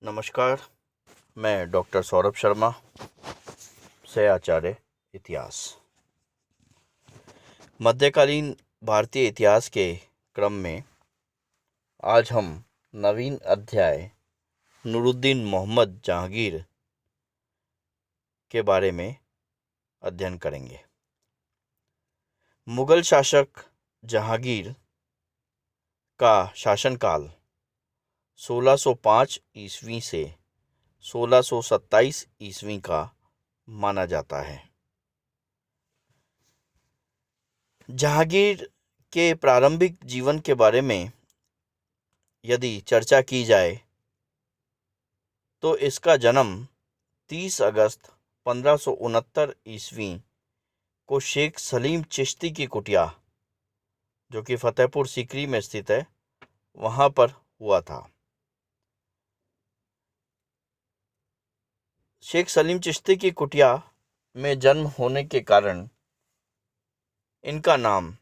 नमस्कार। मैं डॉक्टर सौरभ शर्मा, सह आचार्य इतिहास। मध्यकालीन भारतीय इतिहास के क्रम में आज हम नवीन अध्याय नूरुद्दीन मोहम्मद जहांगीर के बारे में अध्ययन करेंगे। मुगल शासक जहांगीर का शासनकाल 1605 ईस्वी से 1627 ईस्वी का माना जाता है। जहांगीर के प्रारंभिक जीवन के बारे में यदि चर्चा की जाए तो इसका जन्म 30 अगस्त 1569 ईस्वी को शेख सलीम चिश्ती की कुटिया, जो कि फतेहपुर सीकरी में स्थित है, वहां पर हुआ था। शेख सलीम चिश्ती की कुटिया में जन्म होने के कारण इनका नाम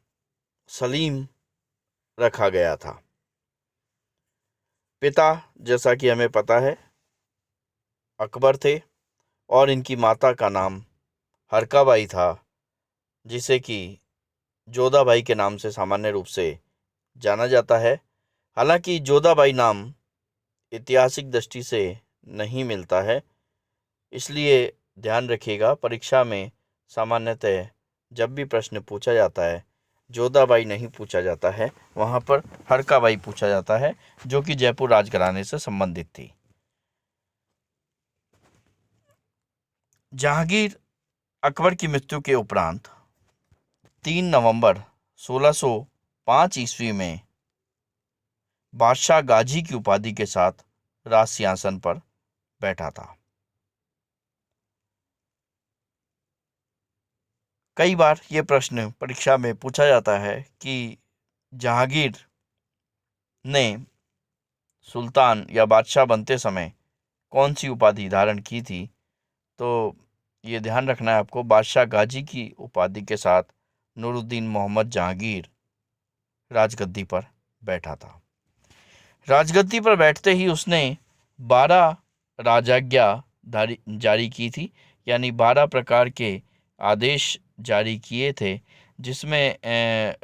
सलीम रखा गया था। पिता, जैसा कि हमें पता है, अकबर थे और इनकी माता का नाम हरकाबाई था, जिसे कि जोधाबाई के नाम से सामान्य रूप से जाना जाता है। हालांकि जोधाबाई नाम ऐतिहासिक दृष्टि से नहीं मिलता है, इसलिए ध्यान रखिएगा, परीक्षा में सामान्यतः जब भी प्रश्न पूछा जाता है जोधाबाई नहीं पूछा जाता है, वहाँ पर हरकाबाई पूछा जाता है, जो कि जयपुर राजघराने से संबंधित थी। जहांगीर अकबर की मृत्यु के उपरांत 3 नवंबर 1605 ईस्वी में बादशाह गाजी की उपाधि के साथ राज सिंहासन पर बैठा था। कई बार ये प्रश्न परीक्षा में पूछा जाता है कि जहांगीर ने सुल्तान या बादशाह बनते समय कौन सी उपाधि धारण की थी। तो ये ध्यान रखना है आपको, बादशाह गाजी की उपाधि के साथ नूरुद्दीन मोहम्मद जहांगीर राजगद्दी पर बैठा था। राजगद्दी पर बैठते ही उसने 12 राजाज्ञा जारी की थी, यानी 12 प्रकार के आदेश जारी किए थे, जिसमें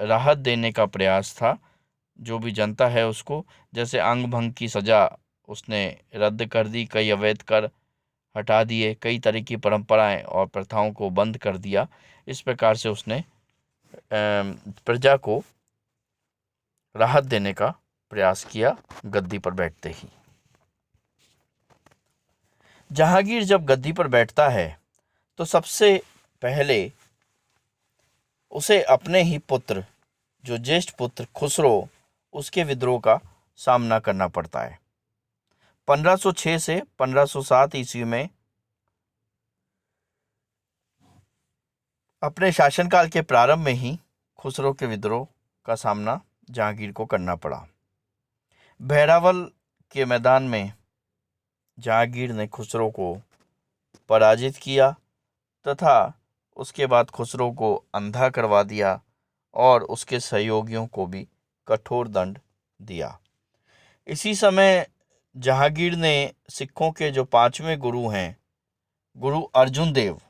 राहत देने का प्रयास था जो भी जनता है उसको। जैसे अंग भंग की सज़ा उसने रद्द कर दी, कई अवैध कर हटा दिए, कई तरह की परंपराएं और प्रथाओं को बंद कर दिया। इस प्रकार से उसने प्रजा को राहत देने का प्रयास किया गद्दी पर बैठते ही। जहांगीर जब गद्दी पर बैठता है तो सबसे पहले उसे अपने ही पुत्र, जो ज्येष्ठ पुत्र खुसरो, उसके विद्रोह का सामना करना पड़ता है। 1506 से 1507 ईस्वी में अपने शासनकाल के प्रारंभ में ही खुसरो के विद्रोह का सामना जहांगीर को करना पड़ा। बहरावल के मैदान में जहांगीर ने खुसरो को पराजित किया तथा उसके बाद खुसरो को अंधा करवा दिया और उसके सहयोगियों को भी कठोर दंड दिया। इसी समय जहांगीर ने सिखों के जो 5वें गुरु हैं, गुरु अर्जुन देव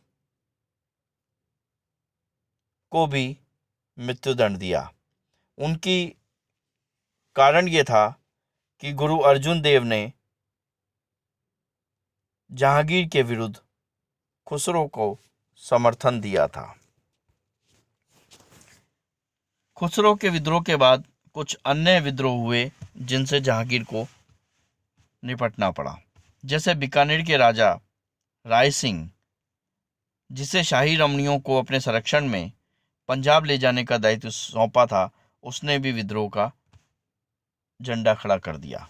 को भी मृत्युदंड दिया। उनकी कारण ये था कि गुरु अर्जुन देव ने जहांगीर के विरुद्ध खुसरो को समर्थन दिया था। खुसरो के विद्रोह के बाद कुछ अन्य विद्रोह हुए जिनसे जहांगीर को निपटना पड़ा। जैसे बीकानेर के राजा राय सिंह, जिसे शाही रमणियों को अपने संरक्षण में पंजाब ले जाने का दायित्व सौंपा था, उसने भी विद्रोह का झंडा खड़ा कर दिया।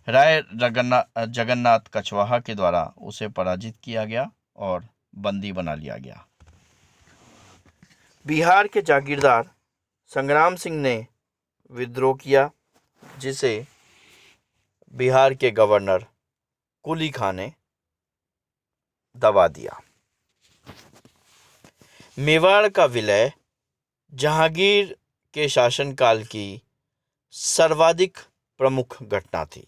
राय जगन्नाथ कछवाहा के द्वारा उसे पराजित किया गया और बंदी बना लिया गया। बिहार के जागीरदार संग्राम सिंह ने विद्रोह किया, जिसे बिहार के गवर्नर कुली खान ने दबा दिया। मेवाड़ का विलय जहांगीर के शासनकाल की सर्वाधिक प्रमुख घटना थी।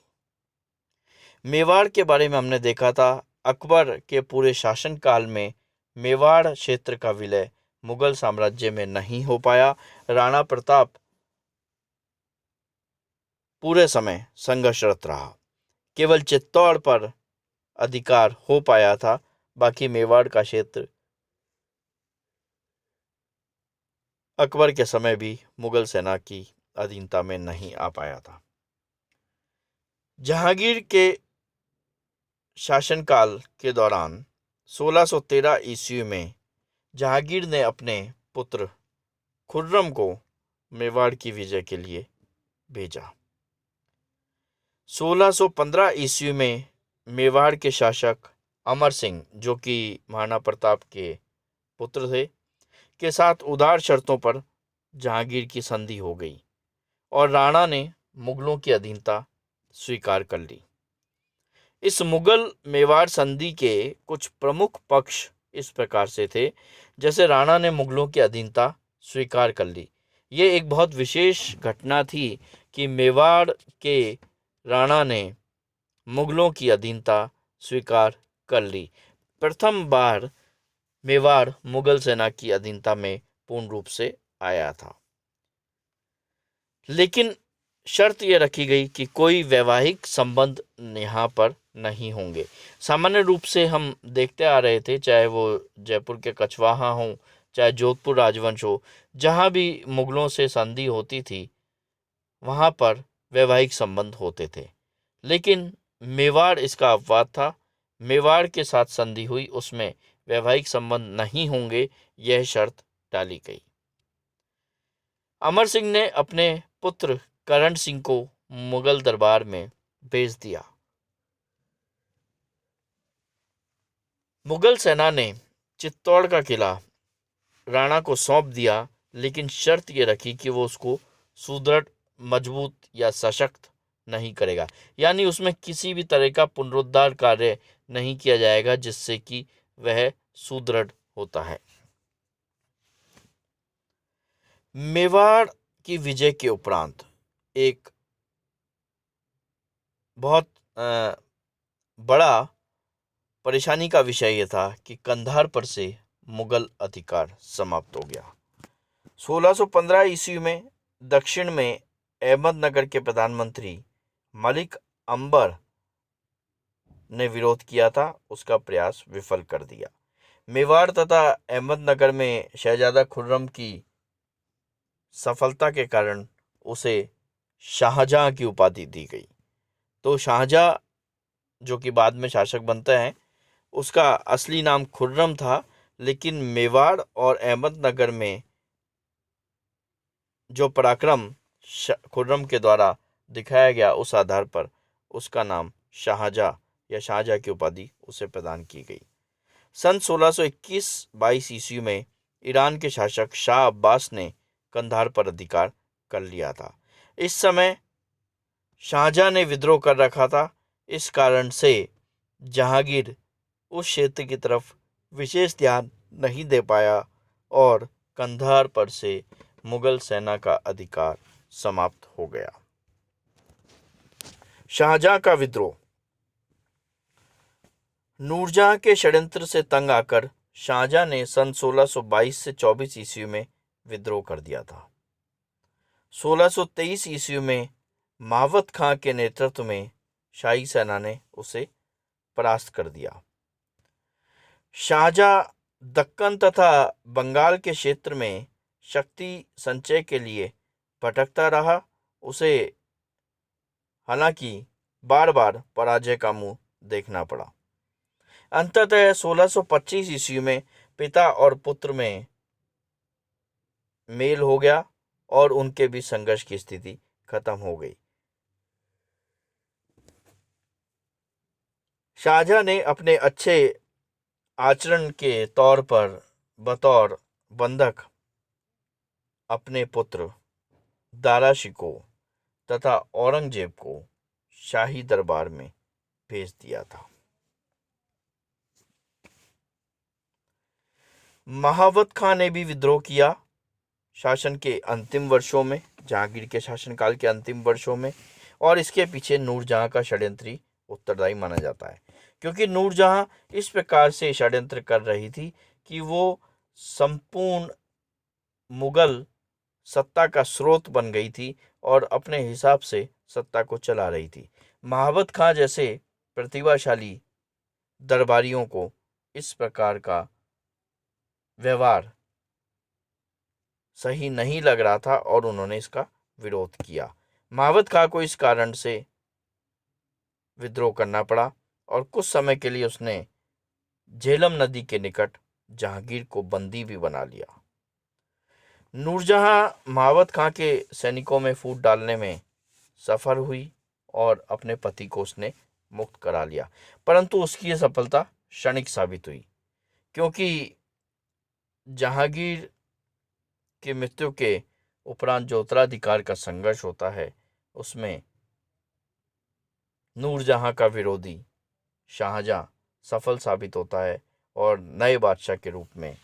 मेवाड़ के बारे में हमने देखा था, अकबर के पूरे शासनकाल में मेवाड़ क्षेत्र का विलय मुगल साम्राज्य में नहीं हो पाया। राणा प्रताप पूरे समय संघर्षरत रहा। केवल चित्तौड़ पर अधिकार हो पाया था, बाकी मेवाड़ का क्षेत्र अकबर के समय भी मुगल सेना की अधीनता में नहीं आ पाया था। जहांगीर के शासनकाल के दौरान 1613 ईस्वी में जहांगीर ने अपने पुत्र खुर्रम को मेवाड़ की विजय के लिए भेजा। 1615 ईस्वी में मेवाड़ के शासक अमर सिंह, जो कि महाराणा प्रताप के पुत्र थे, के साथ उदार शर्तों पर जहांगीर की संधि हो गई और राणा ने मुगलों की अधीनता स्वीकार कर ली। इस मुगल मेवाड़ संधि के कुछ प्रमुख पक्ष इस प्रकार से थे। जैसे राणा ने मुगलों की अधीनता स्वीकार कर ली, ये एक बहुत विशेष घटना थी कि मेवाड़ के राणा ने मुगलों की अधीनता स्वीकार कर ली। प्रथम बार मेवाड़ मुगल सेना की अधीनता में पूर्ण रूप से आया था, लेकिन शर्त यह रखी गई कि कोई वैवाहिक संबंध यहाँ पर नहीं होंगे। सामान्य रूप से हम देखते आ रहे थे, चाहे वो जयपुर के कछवाहा हों, चाहे जोधपुर राजवंश हो, जहाँ भी मुगलों से संधि होती थी वहाँ पर वैवाहिक संबंध होते थे। लेकिन मेवाड़ इसका अपवाद था। मेवाड़ के साथ संधि हुई, उसमें वैवाहिक संबंध नहीं होंगे, यह शर्त डाली गई। अमर सिंह ने अपने पुत्र करण सिंह को मुगल दरबार में भेज दिया। मुगल सेना ने चित्तौड़ का किला राणा को सौंप दिया, लेकिन शर्त यह रखी कि वो उसको सुदृढ़, मजबूत या सशक्त नहीं करेगा, यानी उसमें किसी भी तरह का पुनरुद्धार कार्य नहीं किया जाएगा जिससे कि वह सुदृढ़ होता है। मेवाड़ की विजय के उपरांत एक बहुत बड़ा परेशानी का विषय यह था कि कंधार पर से मुगल अधिकार समाप्त हो गया। 1615 ईस्वी में दक्षिण में अहमदनगर के प्रधानमंत्री मलिक अंबर ने विरोध किया था, उसका प्रयास विफल कर दिया। मेवाड़ तथा अहमदनगर में शहजादा खुर्रम की सफलता के कारण उसे शाहजहां की उपाधि दी गई। तो शाहजहां, जो कि बाद में शासक बनता है, उसका असली नाम खुर्रम था, लेकिन मेवाड़ और अहमदनगर में जो पराक्रम खुर्रम के द्वारा दिखाया गया, उस आधार पर उसका नाम शाहजहां या शाहजहां की उपाधि उसे प्रदान की गई। सन 1621-22 ईस्वी में ईरान के शासक शाह अब्बास ने कंधार पर अधिकार कर लिया था। इस समय शाहजहां ने विद्रोह कर रखा था। इस कारण से जहांगीर उस क्षेत्र की तरफ विशेष ध्यान नहीं दे पाया और कंधार पर से मुगल सेना का अधिकार समाप्त हो गया। शाहजहां का विद्रोह। नूरजहां के षड्यंत्र से तंग आकर शाहजहां ने सन 1622 से 24 ईस्वी में विद्रोह कर दिया था। 1623 ईस्वी में महावत खां के नेतृत्व में शाही सेना ने उसे परास्त कर दिया। शाहजहां दक्कन तथा बंगाल के क्षेत्र में शक्ति संचय के लिए भटकता रहा। उसे हालांकि बार बार पराजय का मुंह देखना पड़ा। अंततः 1625 ईस्वी में पिता और पुत्र में मेल हो गया और उनके बीच संघर्ष की स्थिति खत्म हो गई। शाहजहां ने अपने अच्छे आचरण के तौर पर बतौर बंधक अपने पुत्र दारा शिकोह तथा औरंगजेब को शाही दरबार में भेज दिया था। महावत खां ने भी विद्रोह किया शासन के अंतिम वर्षों में, जहांगीर के शासनकाल के अंतिम वर्षों में, और इसके पीछे नूरजहां का षड्यंत्री उत्तरदायी माना जाता है, क्योंकि नूरजहां इस प्रकार से षड्यंत्र कर रही थी कि वो संपूर्ण मुगल सत्ता का स्रोत बन गई थी और अपने हिसाब से सत्ता को चला रही थी। महाबत खां जैसे प्रतिभाशाली दरबारियों को इस प्रकार का व्यवहार सही नहीं लग रहा था और उन्होंने इसका विरोध किया। महाबत खां को इस कारण से विद्रोह करना पड़ा और कुछ समय के लिए उसने झेलम नदी के निकट जहांगीर को बंदी भी बना लिया। नूरजहां महाबत खां के सैनिकों में फूट डालने में सफल हुई और अपने पति को उसने मुक्त करा लिया, परंतु उसकी यह सफलता क्षणिक साबित हुई, क्योंकि जहांगीर की मृत्यु के उपरांत जो उत्तराधिकार का संघर्ष होता है उसमें नूरजहां का विरोधी शाहजहां सफल साबित होता है और नए बादशाह के रूप में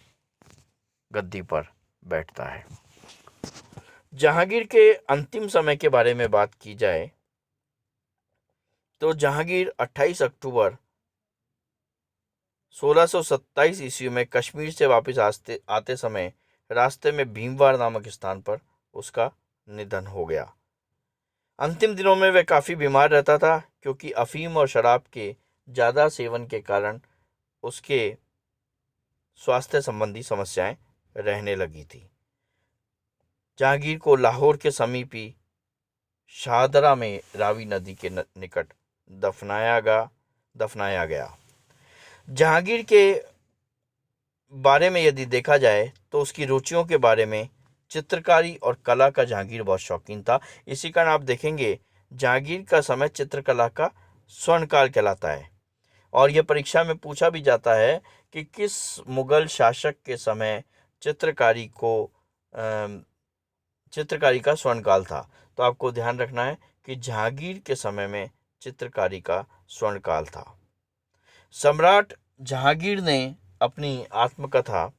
गद्दी पर बैठता है। जहांगीर के अंतिम समय के बारे में बात की जाए तो जहांगीर 28 अक्टूबर 1627 ईस्वी में कश्मीर से वापस आते समय रास्ते में भीमवार नामक स्थान पर उसका निधन हो गया। अंतिम दिनों में वह काफ़ी बीमार रहता था, क्योंकि अफीम और शराब के ज़्यादा सेवन के कारण उसके स्वास्थ्य संबंधी समस्याएं रहने लगी थी। जहांगीर को लाहौर के समीप ही शाहदरा में रावी नदी के निकट दफनाया गया। जहांगीर के बारे में यदि देखा जाए तो उसकी रुचियों के बारे में चित्रकारी और कला का जहांगीर बहुत शौकीन था। इसी कारण आप देखेंगे जहांगीर का समय चित्रकला का स्वर्णकाल कहलाता है और यह परीक्षा में पूछा भी जाता है कि किस मुगल शासक के समय चित्रकारी का स्वर्णकाल था। तो आपको ध्यान रखना है कि जहांगीर के समय में चित्रकारी का स्वर्णकाल था। सम्राट जहांगीर ने अपनी आत्मकथा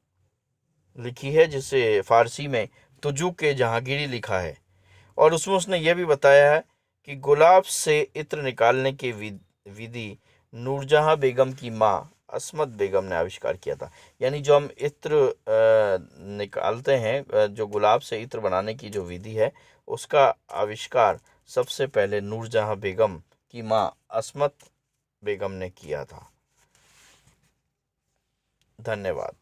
लिखी है, जिसे फारसी में तुजुक-ए जहांगीरी लिखा है, और उसमें उसने यह भी बताया है कि गुलाब से इत्र निकालने की विधि नूरजहां बेगम की माँ अस्मत बेगम ने आविष्कार किया था। यानी जो हम इत्र निकालते हैं, जो गुलाब से इत्र बनाने की जो विधि है, उसका आविष्कार सबसे पहले नूरजहां बेगम की माँ अस्मत बेगम ने किया था। धन्यवाद।